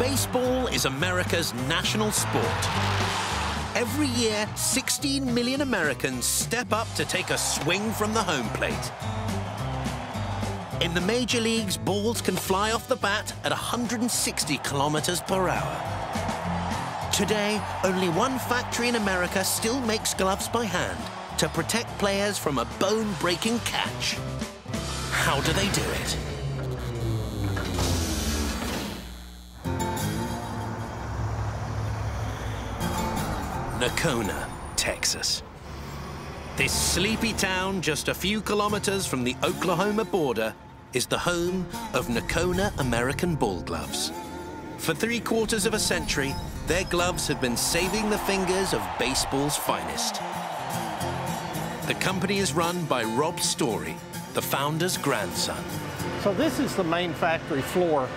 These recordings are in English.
Baseball is America's national sport. Every year, 16 million Americans step up to take a swing from the home plate. In the major leagues, balls can fly off the bat at 160 kilometers per hour. Today, only one factory in America still makes gloves by hand to protect players from a bone-breaking catch. How do they do it? Nocona, Texas. This sleepy town, just a few kilometers from the Oklahoma border, is the home of Nocona American Ball Gloves. For 3/4 of a century, their gloves have been saving the fingers of baseball's finest. The company is run by Rob Story, the founder's grandson. So this is the main factory floor,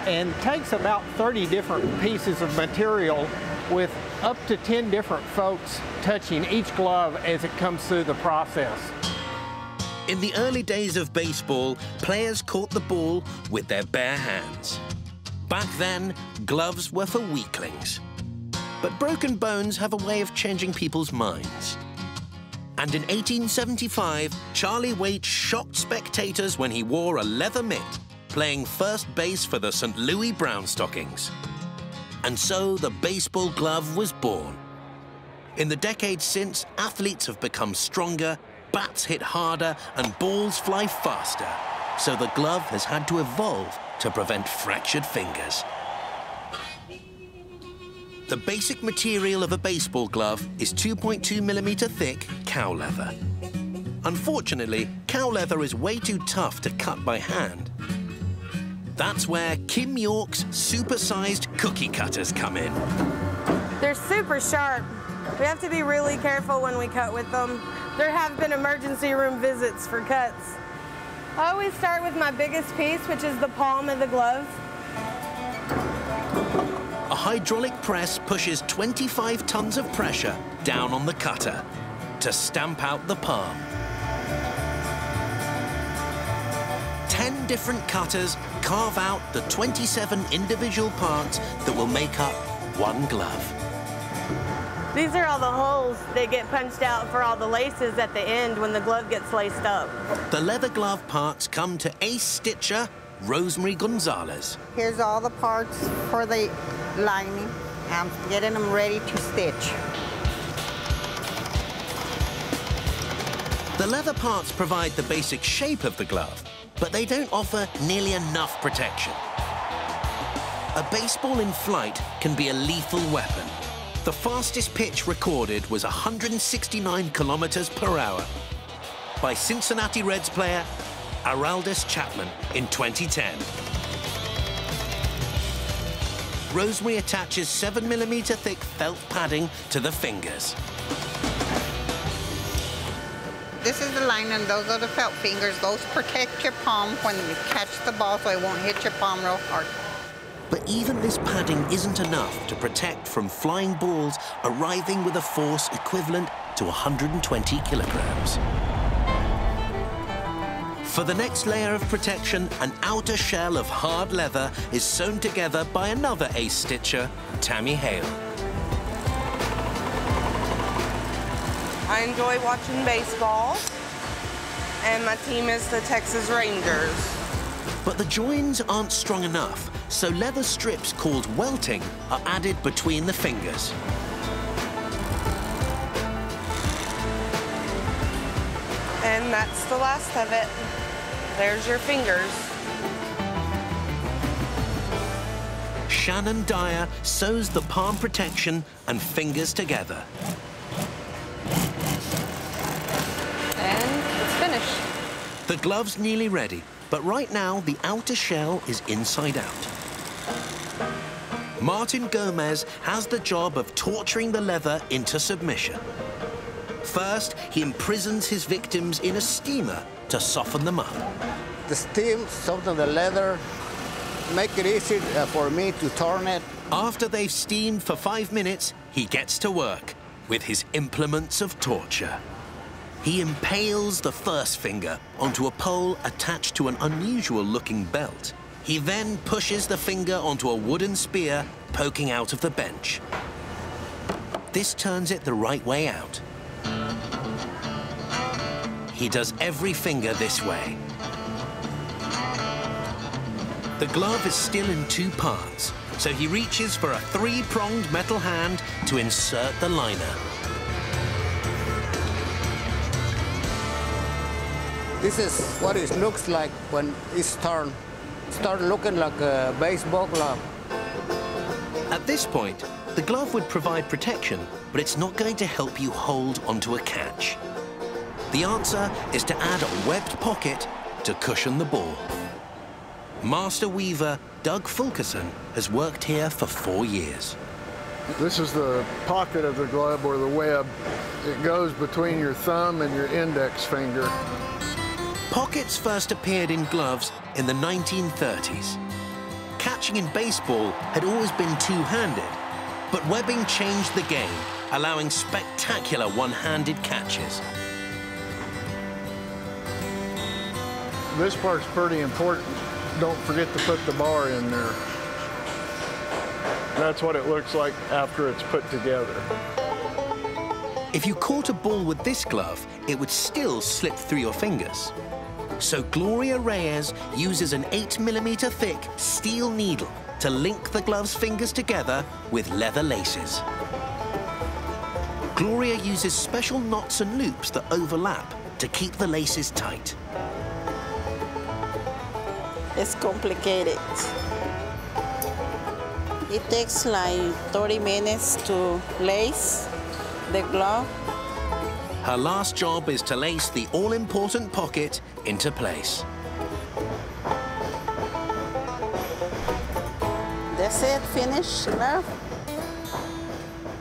and takes about 30 different pieces of material with up to 10 different folks touching each glove as it comes through the process. In the early days of baseball, players caught the ball with their bare hands. Back then, gloves were for weaklings. But broken bones have a way of changing people's minds. And in 1875, Charlie Waite shocked spectators when he wore a leather mitt, playing first base for the St. Louis Brown Stockings. And so the baseball glove was born. In the decades since, athletes have become stronger, bats hit harder, and balls fly faster. So the glove has had to evolve to prevent fractured fingers. The basic material of a baseball glove is 2.2 millimeter thick cow leather. Unfortunately, cow leather is way too tough to cut by hand. That's where Kim York's super-sized cookie cutters come in. They're super sharp. We have to be really careful when we cut with them. There have been emergency room visits for cuts. I always start with my biggest piece, which is the palm of the glove. A hydraulic press pushes 25 tons of pressure down on the cutter to stamp out the palm. 10 different cutters carve out the 27 individual parts that will make up one glove. These are all the holes that get punched out for all the laces at the end when the glove gets laced up. The leather glove parts come to ace stitcher Rosemary Gonzalez. Here's all the parts for the lining. I'm getting them ready to stitch. The leather parts provide the basic shape of the glove, but they don't offer nearly enough protection. A baseball in flight can be a lethal weapon. The fastest pitch recorded was 169 kilometers per hour by Cincinnati Reds player Aroldis Chapman in 2010. Rosemary attaches 7 millimeter thick felt padding to the fingers. This is the line, and those are the felt fingers. Those protect your palm when you catch the ball so it won't hit your palm real hard. But even this padding isn't enough to protect from flying balls arriving with a force equivalent to 120 kilograms. For the next layer of protection, an outer shell of hard leather is sewn together by another ace stitcher, Tammy Hale. I enjoy watching baseball, and my team is the Texas Rangers. But the joins aren't strong enough, so leather strips called welting are added between the fingers. And that's the last of it. There's your fingers. Shannon Dyer sews the palm protection and fingers together. And it's finished. The glove's nearly ready, but right now the outer shell is inside out. Martin Gomez has the job of torturing the leather into submission. First, he imprisons his victims in a steamer to soften them up. The steam softens the leather, make it easy for me to turn it. After they've steamed for 5 minutes, he gets to work with his implements of torture. He impales the first finger onto a pole attached to an unusual-looking belt. He then pushes the finger onto a wooden spear poking out of the bench. This turns it the right way out. He does every finger this way. The glove is still in two parts, so he reaches for a three-pronged metal hand to insert the liner. This is what it looks like when it's turned. Start looking like a baseball glove. At this point, the glove would provide protection, but it's not going to help you hold onto a catch. The answer is to add a webbed pocket to cushion the ball. Master weaver Doug Fulkerson has worked here for 4 years. This is the pocket of the glove, or the web. It goes between your thumb and your index finger. Pockets first appeared in gloves in the 1930s. Catching in baseball had always been two-handed, but webbing changed the game, allowing spectacular one-handed catches. This part's pretty important. Don't forget to put the bar in there. That's what it looks like after it's put together. If you caught a ball with this glove, it would still slip through your fingers. So Gloria Reyes uses an 8mm thick steel needle to link the glove's fingers together with leather laces. Gloria uses special knots and loops that overlap to keep the laces tight. It's complicated. It takes like 30 minutes to lace the glove. Her last job is to lace the all-important pocket into place. That's it, finished glove.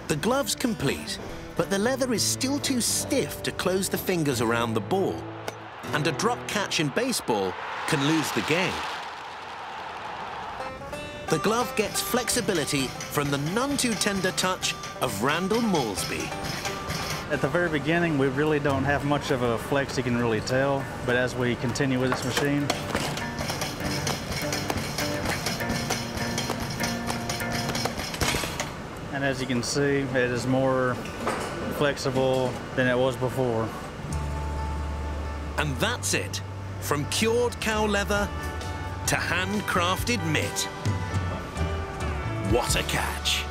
The glove's complete, but the leather is still too stiff to close the fingers around the ball. And a drop catch in baseball can lose the game. The glove gets flexibility from the none-too-tender touch of Randall Maulsby. At the very beginning, we really don't have much of a flex you can really tell, but as we continue with this machine, and as you can see, it is more flexible than it was before. And that's it. From cured cow leather to handcrafted mitt. What a catch.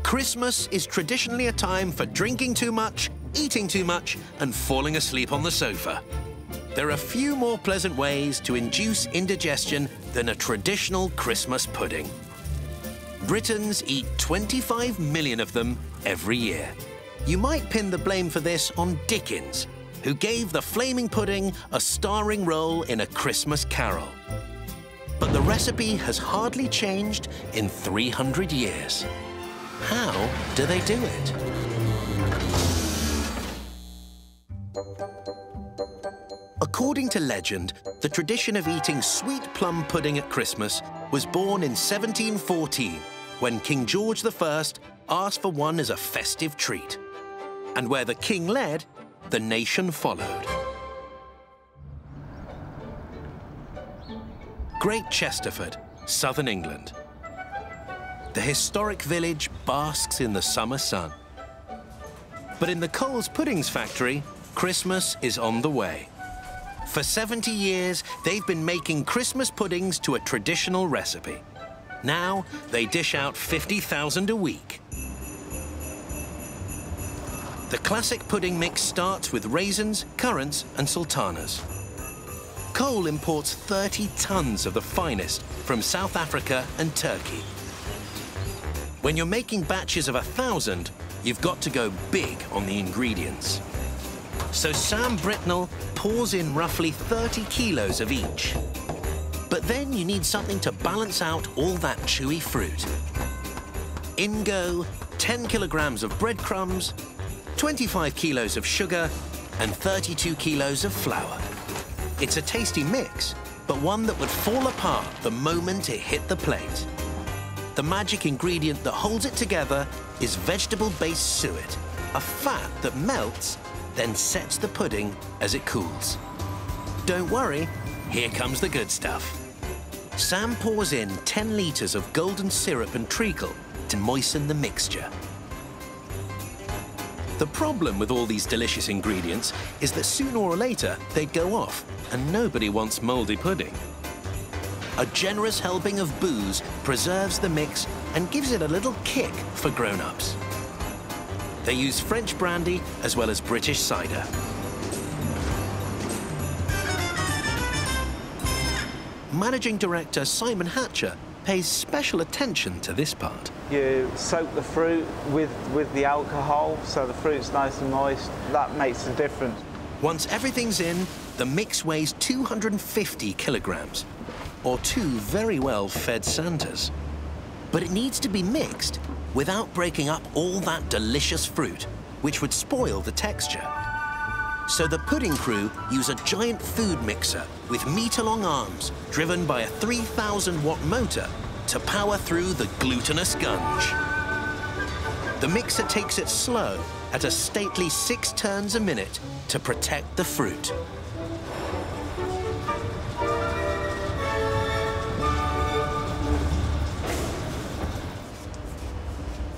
Christmas is traditionally a time for drinking too much, eating too much, and falling asleep on the sofa. There are few more pleasant ways to induce indigestion than a traditional Christmas pudding. Britons eat 25 million of them every year. You might pin the blame for this on Dickens, who gave the flaming pudding a starring role in A Christmas Carol. But the recipe has hardly changed in 300 years. How do they do it? According to legend, the tradition of eating sweet plum pudding at Christmas was born in 1714, when King George I asked for one as a festive treat. And where the king led, the nation followed. Great Chesterford, southern England. The historic village basks in the summer sun. But in the Coles Puddings factory, Christmas is on the way. For 70 years, they've been making Christmas puddings to a traditional recipe. Now, they dish out 50,000 a week. The classic pudding mix starts with raisins, currants, and sultanas. Cole imports 30 tons of the finest from South Africa and Turkey. When you're making batches of 1,000, you've got to go big on the ingredients. So Sam Britnell pours in roughly 30 kilos of each. But then you need something to balance out all that chewy fruit. In go 10 kilograms of breadcrumbs, 25 kilos of sugar, and 32 kilos of flour. It's a tasty mix, but one that would fall apart the moment it hit the plate. The magic ingredient that holds it together is vegetable-based suet, a fat that melts then sets the pudding as it cools. Don't worry, here comes the good stuff. Sam pours in 10 litres of golden syrup and treacle to moisten the mixture. The problem with all these delicious ingredients is that sooner or later they'd go off, and nobody wants mouldy pudding. A generous helping of booze preserves the mix and gives it a little kick for grown-ups. They use French brandy as well as British cider. Managing director Simon Hatcher pays special attention to this part. You soak the fruit with the alcohol, so the fruit's nice and moist. That makes a difference. Once everything's in, the mix weighs 250 kilograms, or 2 very well-fed Santas. But it needs to be mixed without breaking up all that delicious fruit, which would spoil the texture. So the pudding crew use a giant food mixer with meter-long arms driven by a 3,000-watt motor to power through the glutinous gunge. The mixer takes it slow at a stately 6 turns a minute to protect the fruit.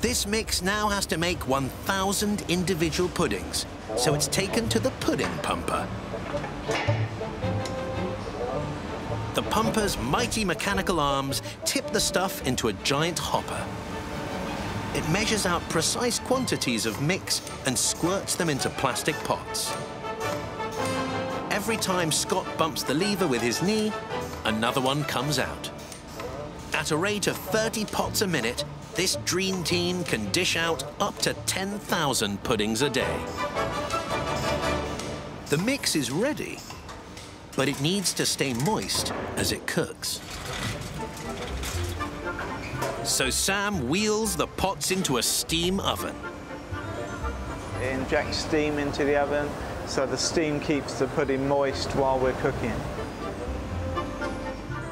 This mix now has to make 1,000 individual puddings, so it's taken to the pudding pumper. The pumper's mighty mechanical arms tip the stuff into a giant hopper. It measures out precise quantities of mix and squirts them into plastic pots. Every time Scott bumps the lever with his knee, another one comes out. At a rate of 30 pots a minute, this dream team can dish out up to 10,000 puddings a day. The mix is ready, but it needs to stay moist as it cooks. So Sam wheels the pots into a steam oven. It injects steam into the oven, so the steam keeps the pudding moist while we're cooking.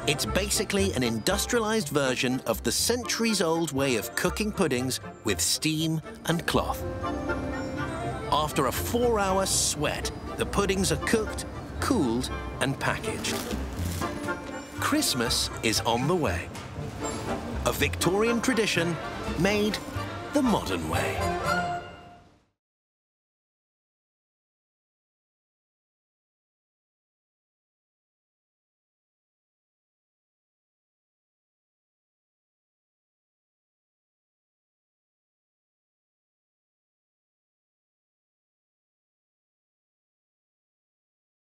It's basically an industrialized version of the centuries-old way of cooking puddings with steam and cloth. After a 4-hour sweat, the puddings are cooked, cooled, and packaged. Christmas is on the way. A Victorian tradition made the modern way.